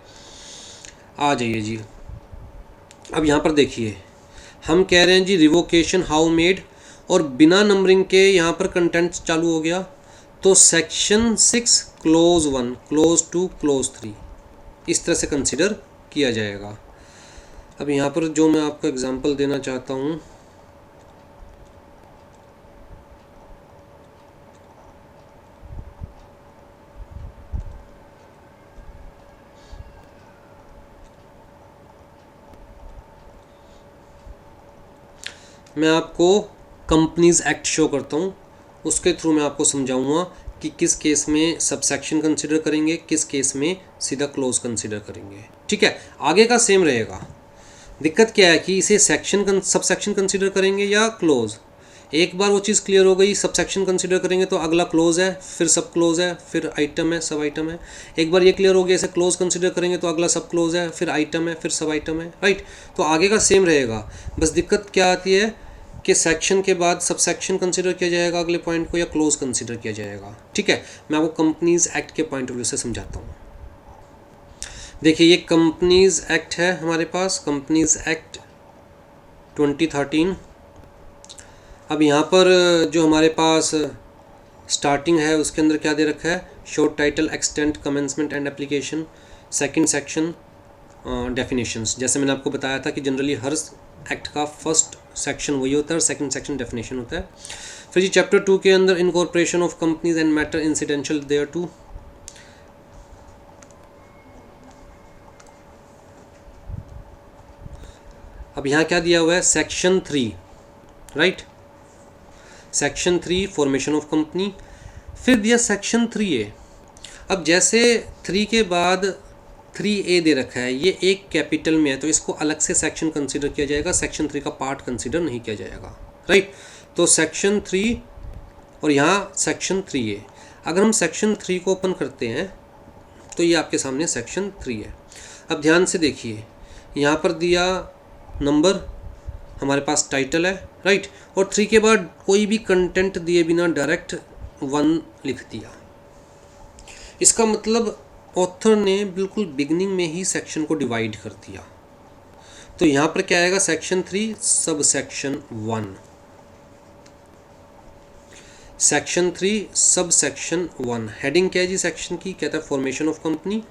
आ जाइए जी, अब यहाँ पर देखिए हम कह रहे हैं जी रिवोकेशन हाउ मेड, और बिना नंबरिंग के यहाँ पर कंटेंट चालू हो गया, तो सेक्शन 6 क्लोज 1, क्लोज 2, क्लोज 3 इस तरह से कंसिडर किया जाएगा। अब यहाँ पर जो मैं आपको एग्जांपल देना चाहता हूँ, मैं आपको कंपनीज एक्ट शो करता हूँ, उसके थ्रू मैं आपको समझाऊंगा कि किस केस में सब सेक्शन कंसिडर करेंगे, किस केस में सीधा क्लोज कंसिडर करेंगे, ठीक है। आगे का सेम रहेगा। दिक्कत क्या है कि इसे सेक्शन सब सेक्शन कंसिडर करेंगे या क्लोज। एक बार वो चीज़ क्लियर हो गई, सब सेक्शन कंसिडर करेंगे तो अगला क्लोज है, फिर सब क्लोज है, फिर आइटम है, सब आइटम है। एक बार ये क्लियर हो गया इसे क्लोज कंसिडर करेंगे तो अगला सब क्लोज है, फिर आइटम है, फिर सब आइटम है, राइट। तो आगे का सेम रहेगा। बस दिक्कत क्या आती है कि सेक्शन के बाद सब सेक्शन कंसिडर किया जाएगा अगले पॉइंट को, या क्लोज कंसिडर किया जाएगा, ठीक है। मैं आपको कंपनीज एक्ट के पॉइंट ऑफ व्यू से समझाता हूँ। देखिए ये कंपनीज एक्ट है हमारे पास, कंपनीज एक्ट 2013। अब यहाँ पर जो हमारे पास स्टार्टिंग है उसके अंदर क्या दे रखा है, short title, extent, commencement and application. Second section definitions. जैसे मैंने आपको बताया था कि जनरली हर एक्ट का फर्स्ट सेक्शन वही होता है और सेकंड सेक्शन डेफिनेशन होता है। फिर जी चैप्टर 2 के अंदर incorporation of companies and matter incidental thereto. अब यहाँ क्या दिया हुआ है, section 3, right, section 3 formation of company. फिर दिया सेक्शन 3A। अब जैसे 3 के बाद 3A दे रखा है, ये एक कैपिटल में है तो इसको अलग से सेक्शन कंसीडर किया जाएगा, सेक्शन 3 का पार्ट कंसीडर नहीं किया जाएगा, राइट। तो सेक्शन 3 और यहाँ सेक्शन 3A। अगर हम सेक्शन 3 को ओपन करते हैं तो ये आपके सामने सेक्शन 3 है। अब ध्यान से देखिए, यहाँ पर दिया नंबर, हमारे पास टाइटल है, राइट, और 3 के बाद कोई भी कंटेंट दिए बिना डायरेक्ट 1 लिख दिया। इसका मतलब ऑथर ने बिल्कुल बिगनिंग में ही सेक्शन को डिवाइड कर दिया। तो यहाँ पर क्या आएगा, section 3 sub section 1, section 3 sub section 1। Heading क्या है जी सेक्शन की, कहता है फॉर्मेशन ऑफ कंपनी।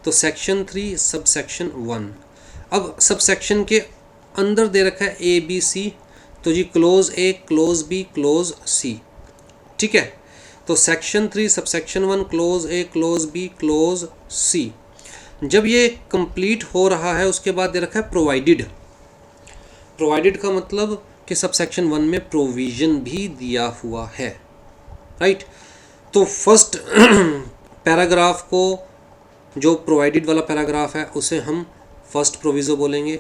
तो सेक्शन 3 सब सेक्शन 1। अब सब सेक्शन के अंदर दे रखा है ABC, तो जी clause A, clause B, clause C, ठीक है। तो section 3 sub section 1, clause A, clause B, clause C। जब ये कंप्लीट हो रहा है उसके बाद दे रखा है प्रोवाइडेड। प्रोवाइडेड का मतलब कि सब सेक्शन 1 में प्रोविजन भी दिया हुआ है, राइट। तो फर्स्ट पैराग्राफ को, जो प्रोवाइडेड वाला पैराग्राफ है, उसे हम फर्स्ट प्रोविज़ो बोलेंगे,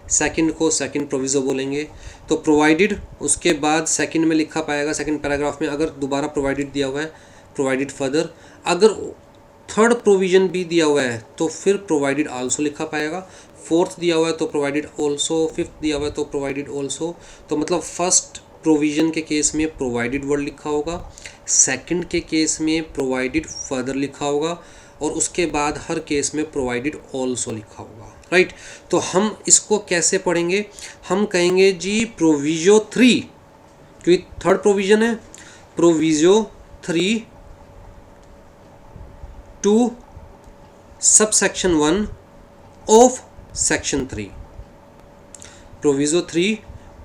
सेकंड को सेकंड प्रोविज़ो बोलेंगे। तो प्रोवाइडेड, उसके बाद सेकंड में लिखा पाएगा सेकंड पैराग्राफ में, अगर दोबारा प्रोवाइडेड दिया हुआ है प्रोवाइडेड फर्दर, अगर थर्ड प्रोविज़न भी दिया हुआ है तो फिर प्रोवाइडेड आल्सो लिखा पाएगा, फोर्थ दिया हुआ है तो प्रोवाइडेड ऑल्सो, फिफ्थ दिया हुआ है तो प्रोवाइडेड ऑल्सो। तो मतलब फर्स्ट प्रोविज़न के केस में प्रोवाइडेड वर्ड लिखा होगा, सेकंड के केस में प्रोवाइडेड फर्दर लिखा होगा, और उसके बाद हर केस में प्रोवाइडेड ऑल्सो लिखा होगा, राइट। तो हम इसको कैसे पढ़ेंगे, हम कहेंगे जी प्रोविजो 3, क्योंकि थर्ड प्रोविजन है, proviso 3 to sub section 1 of section 3, proviso 3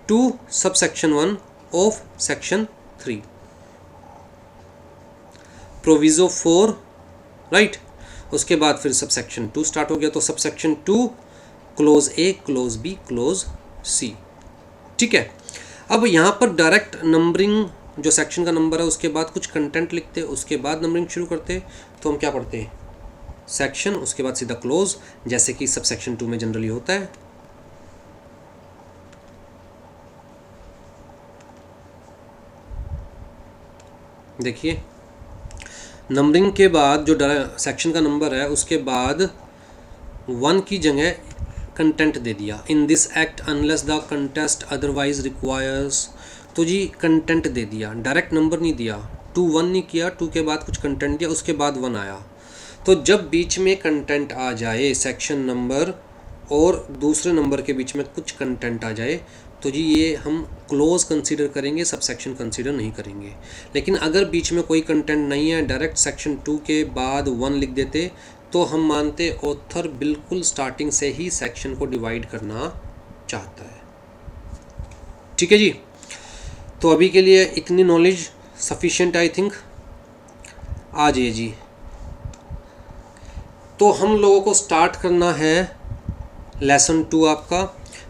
to sub section 1 of section 3, proviso 4, right. उसके बाद फिर सब सेक्शन 2 स्टार्ट हो गया, तो sub section 2 close A, clause B, clause C, ठीक है। अब यहाँ पर डायरेक्ट नंबरिंग, जो सेक्शन का नंबर है उसके बाद कुछ कंटेंट लिखते, उसके बाद नंबरिंग शुरू करते, तो हम क्या पढ़ते हैं, सेक्शन, उसके बाद सीधा क्लोज, जैसे कि सब सेक्शन 2 में जनरली होता है। देखिए, नंबरिंग के बाद जो सेक्शन का नंबर है उसके बाद 1 की जगह कंटेंट दे दिया, in this act unless the contest otherwise requires. तो जी कंटेंट दे दिया, डायरेक्ट नंबर नहीं दिया, 2 1 नहीं किया, 2 के बाद कुछ कंटेंट दिया, उसके बाद 1 आया। तो जब बीच में कंटेंट आ जाए, सेक्शन नंबर और दूसरे नंबर के बीच में कुछ कंटेंट आ जाए, तो जी ये हम क्लोज कंसीडर करेंगे, सब सेक्शन कंसीडर नहीं करेंगे। लेकिन अगर बीच में कोई कंटेंट नहीं है, डायरेक्ट सेक्शन 2 के बाद 1 लिख देते, तो हम मानते ऑथर बिल्कुल स्टार्टिंग से ही सेक्शन को डिवाइड करना चाहता है, ठीक है जी। तो अभी के लिए इतनी नॉलेज सफिशिएंट आई थिंक। आ जाइए जी, तो हम लोगों को स्टार्ट करना है लेसन 2 आपका।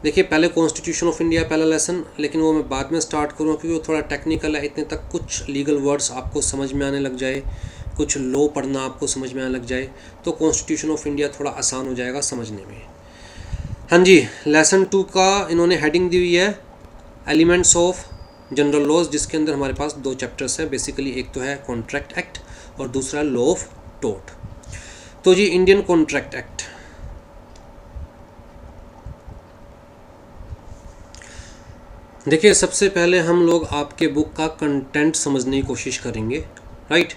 देखिए, पहले कॉन्स्टिट्यूशन ऑफ इंडिया पहला लेसन, लेकिन वो मैं बाद में स्टार्ट करूँगा क्योंकि वो थोड़ा टेक्निकल है। इतने तक कुछ लीगल वर्ड्स आपको समझ में आने लग जाए, कुछ लॉ पढ़ना आपको समझ में आने लग जाए, तो कॉन्स्टिट्यूशन ऑफ इंडिया थोड़ा आसान हो जाएगा समझने में। हाँ जी, लेसन 2 का इन्होंने हेडिंग दी हुई है एलिमेंट्स ऑफ जनरल लॉज, जिसके अंदर हमारे पास 2 चैप्टर्स हैं बेसिकली। एक तो है कॉन्ट्रैक्ट एक्ट और दूसरा लॉ ऑफ टॉर्ट। तो जी इंडियन कॉन्ट्रैक्ट एक्ट, देखिए सबसे पहले हम लोग आपके बुक का कंटेंट समझने की कोशिश करेंगे, राइट।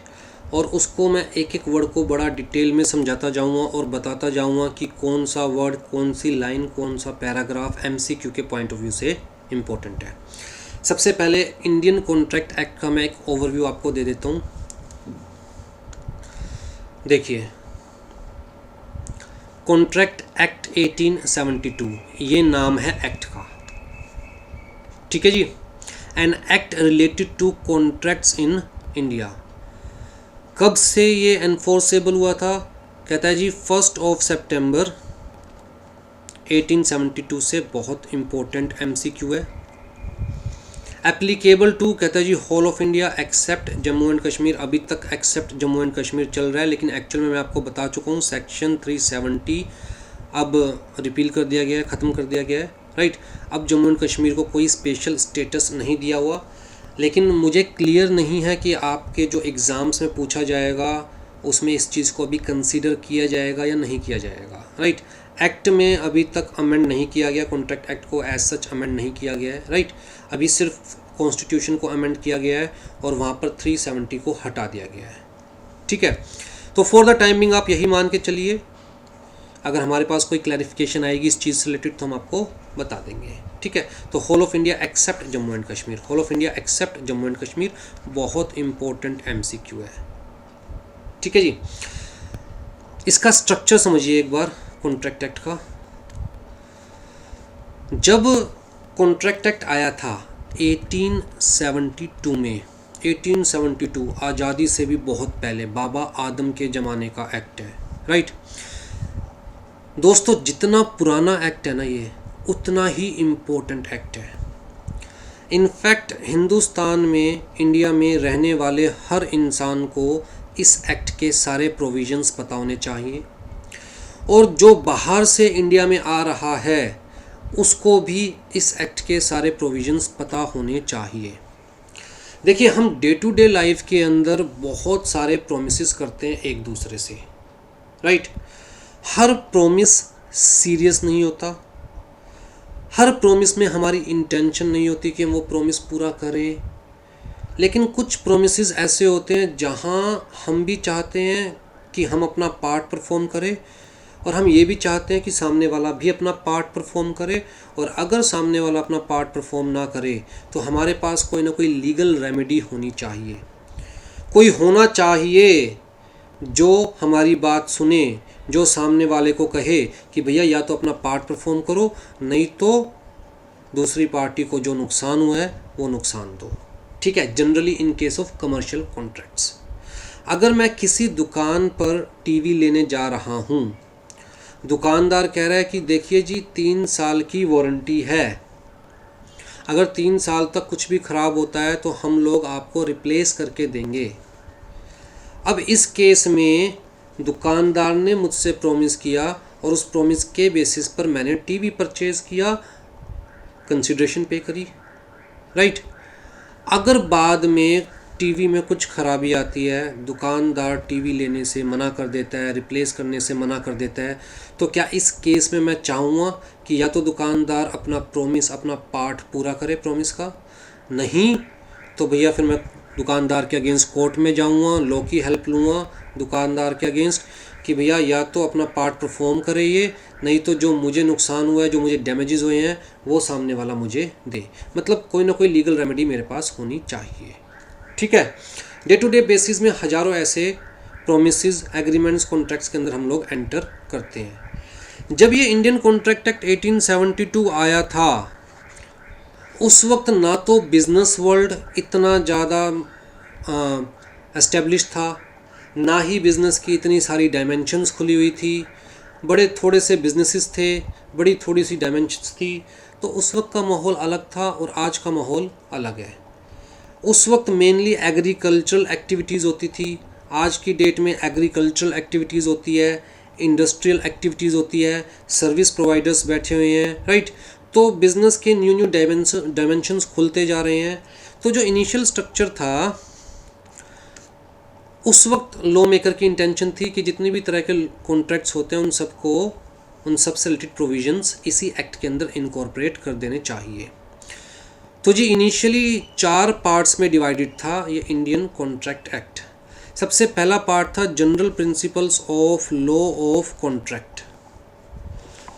और उसको मैं एक एक वर्ड को बड़ा डिटेल में समझाता जाऊंगा और बताता जाऊंगा कि कौन सा वर्ड, कौन सी लाइन, कौन सा पैराग्राफ एमसीक्यू के पॉइंट ऑफ व्यू से इम्पोर्टेंट है। सबसे पहले इंडियन कॉन्ट्रैक्ट एक्ट का मैं एक ओवरव्यू आपको दे देता हूँ। देखिए, कॉन्ट्रैक्ट एक्ट 1872, ये नाम है एक्ट का, ठीक है जी। An act related to contracts in India. कब से ये एनफोर्सेबल हुआ था? कहता है जी 1 सितंबर 1872 से। बहुत इंपॉर्टेंट MCQ है। एप्लीकेबल टू, कहता है जी whole of India except Jammu and Kashmir. अभी तक एक्सेप्ट जम्मू एंड कश्मीर चल रहा है, लेकिन एक्चुअल में मैं आपको बता चुका हूँ सेक्शन 370 अब रिपील कर दिया गया है, ख़त्म कर दिया गया है, राइट। अब जम्मू एंड कश्मीर को कोई स्पेशल स्टेटस नहीं दिया हुआ, लेकिन मुझे क्लियर नहीं है कि आपके जो एग्ज़ाम्स में पूछा जाएगा उसमें इस चीज़ को अभी कंसीडर किया जाएगा या नहीं किया जाएगा, राइट। एक्ट में अभी तक अमेंड नहीं किया गया, कॉन्ट्रैक्ट एक्ट को एज सच अमेंड नहीं किया गया है, राइट। अभी सिर्फ कॉन्स्टिट्यूशन को अमेंड किया गया है और वहाँ पर 370 को हटा दिया गया है, ठीक है। तो फॉर द टाइमिंग आप यही मान के चलिए, अगर हमारे पास कोई क्लैरिफिकेशन आएगी इस चीज़ से रिलेटेड तो हम आपको बता देंगे, ठीक है। तो whole of India except Jammu and Kashmir, whole of India except Jammu and Kashmir बहुत इंपॉर्टेंट MCQ है, ठीक है जी। इसका स्ट्रक्चर समझिए एक बार कॉन्ट्रैक्ट एक्ट का। जब कॉन्ट्रैक्ट एक्ट आया था 1872 में, 1872 आज़ादी से भी बहुत पहले, बाबा आदम के ज़माने का एक्ट है, राइट। दोस्तों जितना पुराना एक्ट है ना ये, उतना ही इम्पोर्टेंट एक्ट है। इनफैक्ट हिंदुस्तान में, इंडिया में रहने वाले हर इंसान को इस एक्ट के सारे प्रोविजंस पता होने चाहिए, और जो बाहर से इंडिया में आ रहा है उसको भी इस एक्ट के सारे प्रोविजंस पता होने चाहिए। देखिए हम डे टू डे लाइफ के अंदर बहुत सारे प्रोमिसेस करते हैं एक दूसरे से, राइट। हर प्रोमिस सीरियस नहीं होता, हर प्रोमिस में हमारी इंटेंशन नहीं होती कि हम वो प्रोमिस पूरा करें, लेकिन कुछ प्रोमिसेस ऐसे होते हैं जहां हम भी चाहते हैं कि हम अपना पार्ट परफॉर्म करें, और हम ये भी चाहते हैं कि सामने वाला भी अपना पार्ट परफॉर्म करे, और अगर सामने वाला अपना पार्ट परफॉर्म ना करे तो हमारे पास कोई ना कोई लीगल रेमेडी होनी चाहिए, कोई होना चाहिए जो हमारी बात सुने, जो सामने वाले को कहे कि भैया या तो अपना पार्ट परफॉर्म करो, नहीं तो दूसरी पार्टी को जो नुकसान हुआ है वो नुकसान दो, ठीक है। Generally in case of commercial contracts, अगर मैं किसी दुकान पर टीवी लेने जा रहा हूँ, दुकानदार कह रहा है कि देखिए जी 3 साल की वारंटी है, अगर 3 साल तक कुछ भी ख़राब होता है तो हम लोग आपको रिप्लेस करके देंगे। अब इस केस में दुकानदार ने मुझसे प्रॉमिस किया और उस प्रॉमिस के बेसिस पर मैंने टीवी परचेज़ किया, कंसिडरेशन पे करी, राइट। अगर बाद में टीवी में कुछ खराबी आती है, दुकानदार टीवी लेने से मना कर देता है, रिप्लेस करने से मना कर देता है, तो क्या इस केस में मैं चाहूँगा कि या तो दुकानदार अपना प्रॉमिस, अपना पार्ट पूरा करे प्रॉमिस का? नहीं, तो भैया फिर मैं दुकानदार के अगेंस्ट कोर्ट में जाऊँगा, लॉ की हेल्प लूँगा दुकानदार के अगेंस्ट कि भैया या तो अपना पार्ट परफॉर्म करे ये, नहीं तो जो मुझे नुकसान हुआ है, जो मुझे डैमेजेस हुए हैं वो सामने वाला मुझे दे। मतलब कोई ना कोई लीगल रेमेडी मेरे पास होनी चाहिए, ठीक है। डे टू डे बेसिस में हज़ारों ऐसे प्रोमिसेस, एग्रीमेंट्स, कॉन्ट्रैक्ट्स के अंदर हम लोग एंटर करते हैं। जब ये इंडियन कॉन्ट्रैक्ट एक्ट 1872 आया था, उस वक्त ना तो बिज़नेस वर्ल्ड इतना ज़्यादा एस्टेब्लिश था, ना ही बिज़नेस की इतनी सारी डायमेंशंस खुली हुई थी, बड़े थोड़े से बिजनेसेस थे, बड़ी थोड़ी सी डायमेंशंस थी। तो उस वक्त का माहौल अलग था और आज का माहौल अलग है। उस वक्त मेनली एग्रीकल्चरल एक्टिविटीज़ होती थी, आज की डेट में एग्रीकल्चरल एक्टिविटीज़ होती है, इंडस्ट्रियल एक्टिविटीज़ होती है, सर्विस प्रोवाइडर्स बैठे हुए हैं, राइट। तो बिज़नेस के न्यू डायमेंशंस खुलते जा रहे हैं। तो जो इनिशियल स्ट्रक्चर था, उस वक्त लॉ मेकर की इंटेंशन थी कि जितनी भी तरह के कॉन्ट्रैक्ट्स होते हैं उन सब से रिलेटेड प्रोविजंस इसी एक्ट के अंदर इनकॉर्पोरेट कर देने चाहिए। तो जी इनिशियली 4 पार्ट्स में डिवाइडेड था ये इंडियन कॉन्ट्रैक्ट एक्ट। सबसे पहला पार्ट था general principles of law of contract.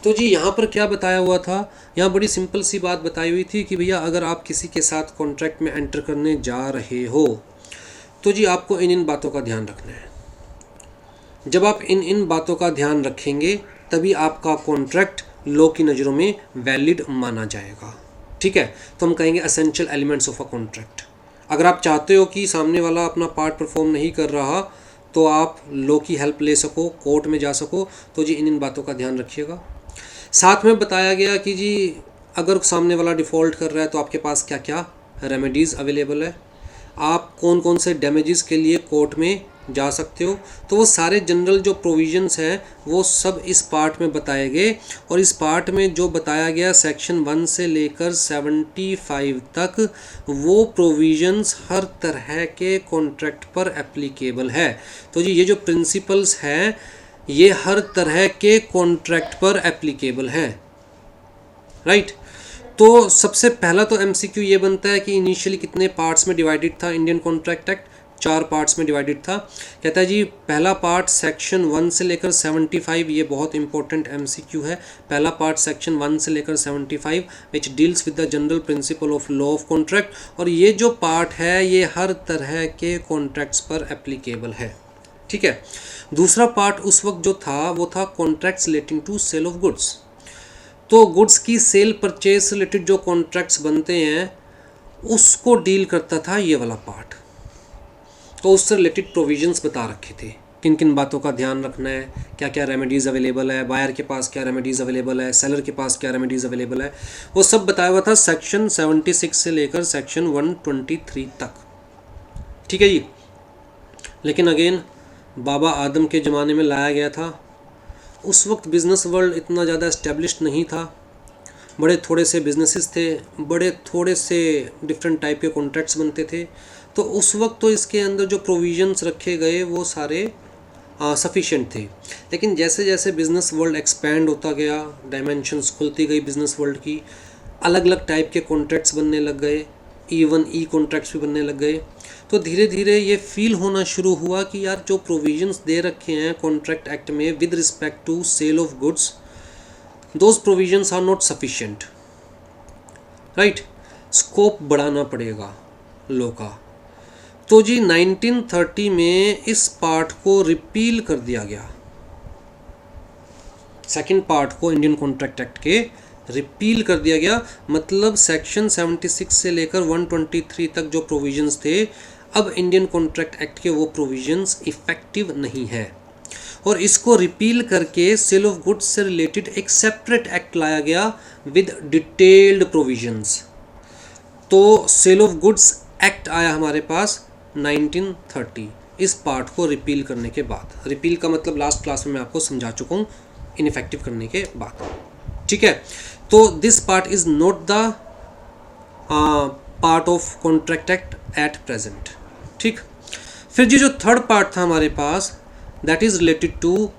तो जी यहाँ पर क्या बताया हुआ था, यहाँ बड़ी सिंपल सी बात बताई हुई थी कि भैया अगर आप किसी के साथ कॉन्ट्रैक्ट में एंटर करने जा रहे हो तो जी आपको इन बातों का ध्यान रखना है। जब आप इन बातों का ध्यान रखेंगे तभी आपका कॉन्ट्रैक्ट लॉ की नज़रों में वैलिड माना जाएगा। ठीक है, तो हम कहेंगे essential elements of a contract. अगर आप चाहते हो कि सामने वाला अपना पार्ट परफॉर्म नहीं कर रहा तो आप लॉ की हेल्प ले सको, कोर्ट में जा सको, तो जी इन बातों का ध्यान रखिएगा। साथ में बताया गया कि जी अगर सामने वाला डिफ़ॉल्ट कर रहा है तो आपके पास क्या क्या रेमेडीज़ अवेलेबल है, आप कौन कौन से डैमेजेस के लिए कोर्ट में जा सकते हो। तो वो सारे जनरल जो प्रोविजंस हैं वो सब इस पार्ट में बताए गए। और इस पार्ट में जो बताया गया सेक्शन 1 से लेकर 75 तक, वो प्रोविजंस हर तरह के कॉन्ट्रैक्ट पर एप्लीकेबल है। तो जी ये जो प्रिंसिपल्स हैं ये हर तरह के कॉन्ट्रैक्ट पर एप्लीकेबल हैं, राइट। तो सबसे पहला तो एमसीक्यू ये बनता है कि इनिशियली कितने पार्ट्स में डिवाइडेड था इंडियन कॉन्ट्रैक्ट एक्ट। 4 पार्ट्स में डिवाइडेड था। कहता है जी पहला पार्ट सेक्शन 1 से लेकर 75, ये बहुत इंपॉर्टेंट एमसीक्यू है। पहला पार्ट सेक्शन 1 से लेकर 75 which deals with the general principle of law of contract, और ये जो पार्ट है ये हर तरह के कॉन्ट्रैक्ट्स पर एप्लीकेबल है। ठीक है। दूसरा पार्ट उस वक्त जो था वो था contracts relating to sale of goods. तो गुड्स की सेल परचेज रिलेटेड जो कॉन्ट्रैक्ट्स बनते हैं उसको डील करता था ये वाला पार्ट। तो उससे रिलेटेड प्रोविजंस बता रखे थे, किन किन बातों का ध्यान रखना है, क्या क्या रेमेडीज़ अवेलेबल है, बायर के पास क्या रेमेडीज़ अवेलेबल है, सेलर के पास क्या रेमेडीज़ अवेलेबल है, वो सब बताया हुआ था सेक्शन 76 से लेकर सेक्शन 123 तक। ठीक है जी। लेकिन अगेन बाबा आदम के ज़माने में लाया गया था। उस वक्त बिज़नेस वर्ल्ड इतना ज़्यादा इस्टेब्लिश्ड नहीं था, बड़े थोड़े से बिजनेसेस थे, बड़े थोड़े से डिफरेंट टाइप के कॉन्ट्रैक्ट्स बनते थे। तो उस वक्त तो इसके अंदर जो प्रोविजंस रखे गए वो सारे सफिशिएंट थे। लेकिन जैसे जैसे बिज़नेस वर्ल्ड एक्सपैंड होता गया, डायमेंशंस खुलती गई बिज़नेस वर्ल्ड की, अलग अलग टाइप के कॉन्ट्रैक्ट्स बनने लग गए, इवन ई कॉन्ट्रैक्ट्स भी बनने लग गए। तो धीरे धीरे ये फील होना शुरू हुआ कि यार जो प्रोविजंस दे रखे हैं कॉन्ट्रैक्ट एक्ट में with respect to sale of goods, those provisions are not sufficient, right. Scope बढ़ाना पड़ेगा लॉ का। तो जी 1930 में इस पार्ट को रिपील कर दिया गया, सेकंड पार्ट को इंडियन कॉन्ट्रैक्ट एक्ट के रिपील कर दिया गया। मतलब सेक्शन 76 से लेकर 123 तक जो प्रोविजंस थे, अब इंडियन कॉन्ट्रैक्ट एक्ट के वो प्रोविजंस इफेक्टिव नहीं है। और इसको रिपील करके सेल ऑफ गुड्स से रिलेटेड एक सेपरेट एक्ट लाया गया विद डिटेल्ड प्रोविजंस। तो सेल ऑफ गुड्स एक्ट आया हमारे पास 1930 इस पार्ट को रिपील करने के बाद। रिपील का मतलब लास्ट क्लास में मैं आपको समझा चुका हूँ, इनइफेक्टिव करने के बाद। ठीक है। तो this part is not the part of contract act at present. ठीक। फिर जी जो थर्ड पार्ट था हमारे पास, that is related to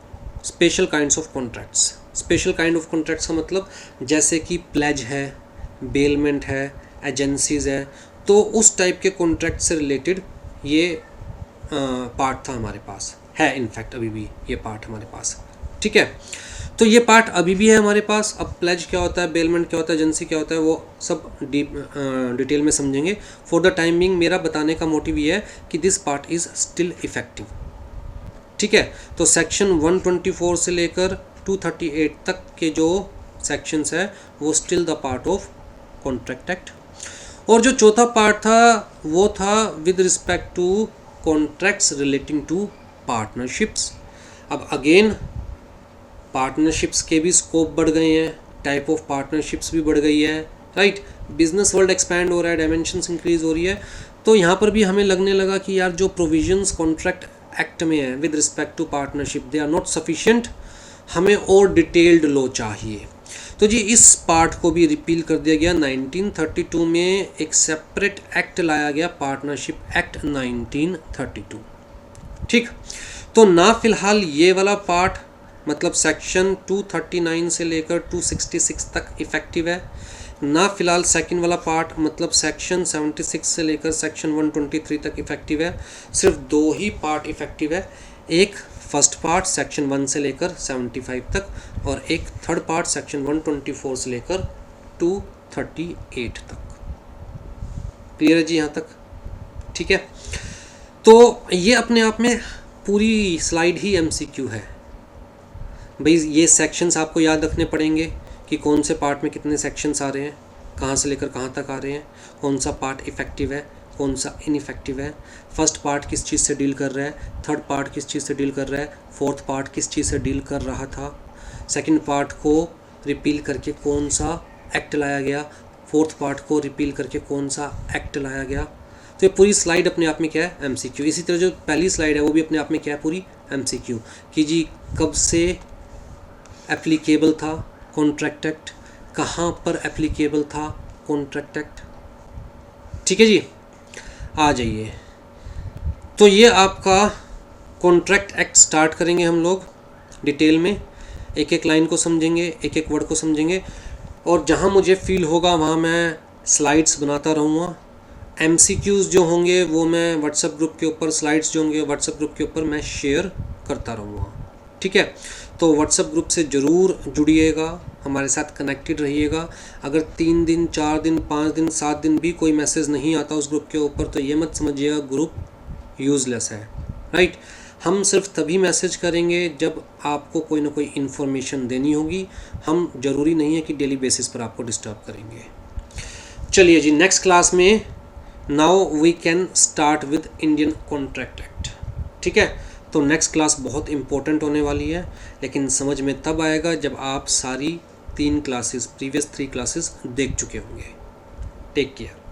special kinds of contracts. Special kind of contracts का मतलब जैसे कि प्लेज है, बेलमेंट है, एजेंसीज है, तो उस टाइप के कॉन्ट्रैक्ट से रिलेटेड ये पार्ट था हमारे पास, है इनफैक्ट अभी भी ये पार्ट हमारे पास। ठीक है। तो ये पार्ट अभी भी है हमारे पास। अब प्लेज क्या होता है, बेलमेंट क्या होता है, एजेंसी क्या होता है, वो सब डिटेल में समझेंगे। फॉर द टाइम बिंग मेरा बताने का मोटिव ये है कि this part is still effective. ठीक है। तो सेक्शन 124 से लेकर 238 तक के जो सेक्शंस है वो still the part of contract act. और जो चौथा पार्ट था वो था with respect to contracts relating to partnerships. अब अगेन पार्टनरशिप्स के भी स्कोप बढ़ गए हैं, टाइप ऑफ पार्टनरशिप्स भी बढ़ गई है, राइट। बिजनेस वर्ल्ड एक्सपैंड हो रहा है, डायमेंशंस इंक्रीज हो रही है। तो यहाँ पर भी हमें लगने लगा कि यार जो प्रोविजंस कॉन्ट्रैक्ट एक्ट में है with respect to partnership they are not sufficient, हमें और डिटेल्ड लॉ चाहिए। तो जी इस पार्ट को भी रिपील कर दिया गया। 1932 में एक सेपरेट एक्ट लाया गया, पार्टनरशिप एक्ट 1932। ठीक। तो ना फिलहाल ये वाला पार्ट मतलब सेक्शन 239 से लेकर 266 तक इफेक्टिव है, ना फिलहाल सेकंड वाला पार्ट मतलब सेक्शन 76 से लेकर सेक्शन 123 तक इफेक्टिव है। सिर्फ 2 ही पार्ट इफेक्टिव है, एक फर्स्ट पार्ट सेक्शन 1 से लेकर 75 तक और एक थर्ड पार्ट सेक्शन 124 से लेकर 238 तक। क्लियर है जी यहाँ तक? ठीक है। तो ये अपने आप में पूरी स्लाइड ही एमसीक्यू है। भाई ये सेक्शंस आपको याद रखने पड़ेंगे कि कौन से पार्ट में कितने सेक्शंस आ रहे हैं, कहाँ से लेकर कहाँ तक आ रहे हैं, कौन सा पार्ट इफ़ेक्टिव है, कौन सा इनइफेक्टिव है, फर्स्ट पार्ट किस चीज़ से डील कर रहा है, थर्ड पार्ट किस चीज़ से डील कर रहा है, फोर्थ पार्ट किस चीज़ से डील कर रहा था, सेकंड पार्ट को रिपील करके कौन सा एक्ट लाया गया, फोर्थ पार्ट को रिपील करके कौन सा एक्ट लाया गया। तो ये पूरी स्लाइड अपने आप में क्या है, एमसीक्यू। इसी तरह जो पहली स्लाइड है वो भी अपने आप में क्या है, पूरी एमसीक्यू कि जी कब से एप्लीकेबल था कॉन्ट्रैक्ट एक्ट, कहाँ पर एप्लीकेबल था कॉन्ट्रैक्ट एक्ट। ठीक है जी, आ जाइए। तो ये आपका कॉन्ट्रैक्ट एक्ट स्टार्ट करेंगे हम लोग डिटेल में, एक एक लाइन को समझेंगे, एक एक वर्ड को समझेंगे, और जहाँ मुझे फील होगा वहाँ मैं स्लाइड्स बनाता रहूँगा। एमसीक्यूज़ जो होंगे वो मैं व्हाट्सएप ग्रुप के ऊपर, स्लाइड्स जो होंगे व्हाट्सएप ग्रुप के ऊपर मैं शेयर करता रहूँगा। ठीक है, तो व्हाट्सएप ग्रुप से ज़रूर जुड़िएगा, हमारे साथ कनेक्टेड रहिएगा। अगर 3 दिन 4 दिन 5 दिन 7 दिन भी कोई मैसेज नहीं आता उस ग्रुप के ऊपर तो ये मत समझिएगा ग्रुप यूज़लेस है, राइट। हम सिर्फ तभी मैसेज करेंगे जब आपको कोई ना कोई इन्फॉर्मेशन देनी होगी। हम ज़रूरी नहीं है कि डेली बेसिस पर आपको डिस्टर्ब करेंगे। चलिए जी, नेक्स्ट क्लास में now we can start with Indian contract act. ठीक है, तो नेक्स्ट क्लास बहुत इंपॉर्टेंट होने वाली है, लेकिन समझ में तब आएगा जब आप सारी 3 क्लासेस, प्रीवियस 3 क्लासेस देख चुके होंगे। Take care.